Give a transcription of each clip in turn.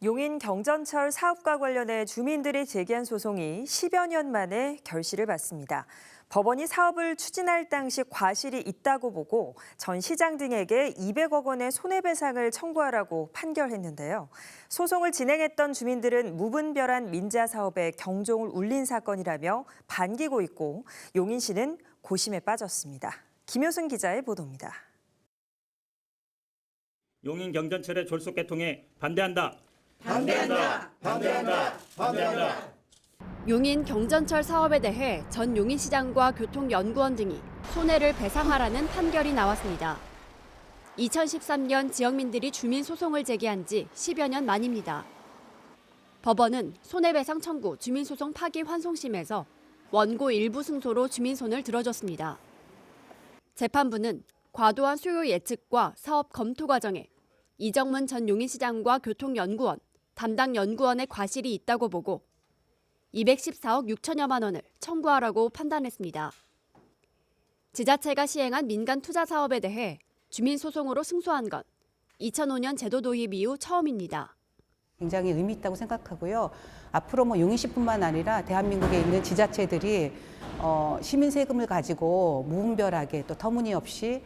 용인 경전철 사업과 관련해 주민들이 제기한 소송이 10여 년 만에 결실을 받습니다. 법원이 사업을 추진할 당시 과실이 있다고 보고 전 시장 등에게 200억 원의 손해배상을 청구하라고 판결했는데요. 소송을 진행했던 주민들은 무분별한 민자 사업에 경종을 울린 사건이라며 반기고 있고 용인시는 고심에 빠졌습니다. 김효승 기자의 보도입니다. 용인 경전철의 졸속 개통에 반대한다. 반대한다. 반대한다. 반대한다. 용인 경전철 사업에 대해 전 용인시장과 교통연구원 등이 손해를 배상하라는 판결이 나왔습니다. 2013년 지역민들이 주민 소송을 제기한 지 10여 년 만입니다. 법원은 손해배상 청구 주민소송 파기환송심에서 원고 일부 승소로 주민손을 들어줬습니다. 재판부는 과도한 수요 예측과 사업 검토 과정에 이정문 전 용인시장과 교통연구원, 담당 연구원의 과실이 있다고 보고 214억 6천여만 원을 청구하라고 판단했습니다. 지자체가 시행한 민간 투자 사업에 대해 주민소송으로 승소한 건 2005년 제도 도입 이후 처음입니다. 굉장히 의미 있다고 생각하고요. 앞으로 용인시뿐만 아니라 대한민국에 있는 지자체들이 시민 세금을 가지고 무분별하게 또 터무니없이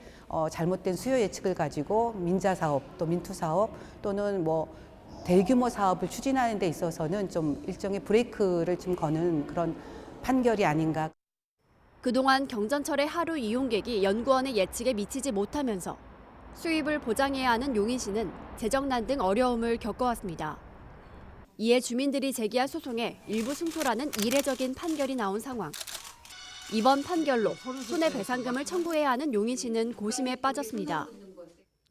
잘못된 수요 예측을 가지고 민자 사업 또 민투 사업 또는 대규모 사업을 추진하는 데 있어서는 좀 일종의 브레이크를 좀 거는 그런 판결이 아닌가. 그동안 경전철의 하루 이용객이 연구원의 예측에 미치지 못하면서 수입을 보장해야 하는 용인시는 재정난 등 어려움을 겪어왔습니다. 이에 주민들이 제기한 소송에 일부 승소라는 이례적인 판결이 나온 상황. 이번 판결로 손해배상금을 청구해야 하는 용인시는 고심에 빠졌습니다.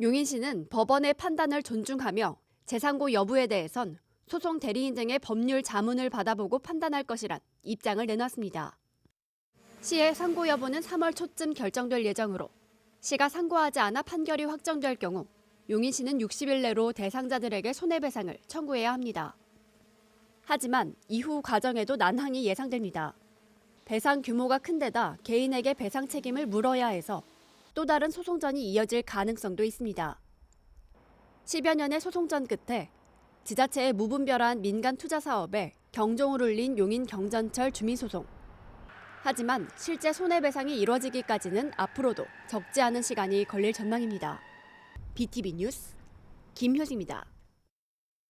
용인시는 법원의 판단을 존중하며 재상고 여부에 대해선 소송 대리인 등의 법률 자문을 받아보고 판단할 것이란 입장을 내놨습니다. 시의 상고 여부는 3월 초쯤 결정될 예정으로 시가 상고하지 않아 판결이 확정될 경우 용인시는 60일 내로 대상자들에게 손해배상을 청구해야 합니다. 하지만 이후 과정에도 난항이 예상됩니다. 배상 규모가 큰 데다 개인에게 배상 책임을 물어야 해서 또 다른 소송전이 이어질 가능성도 있습니다. 10여 년의 소송전 끝에 지자체의 무분별한 민간 투자 사업에 경종을 울린 용인 경전철 주민소송. 하지만 실제 손해배상이 이뤄지기까지는 앞으로도 적지 않은 시간이 걸릴 전망입니다. BTV 뉴스 김효승입니다.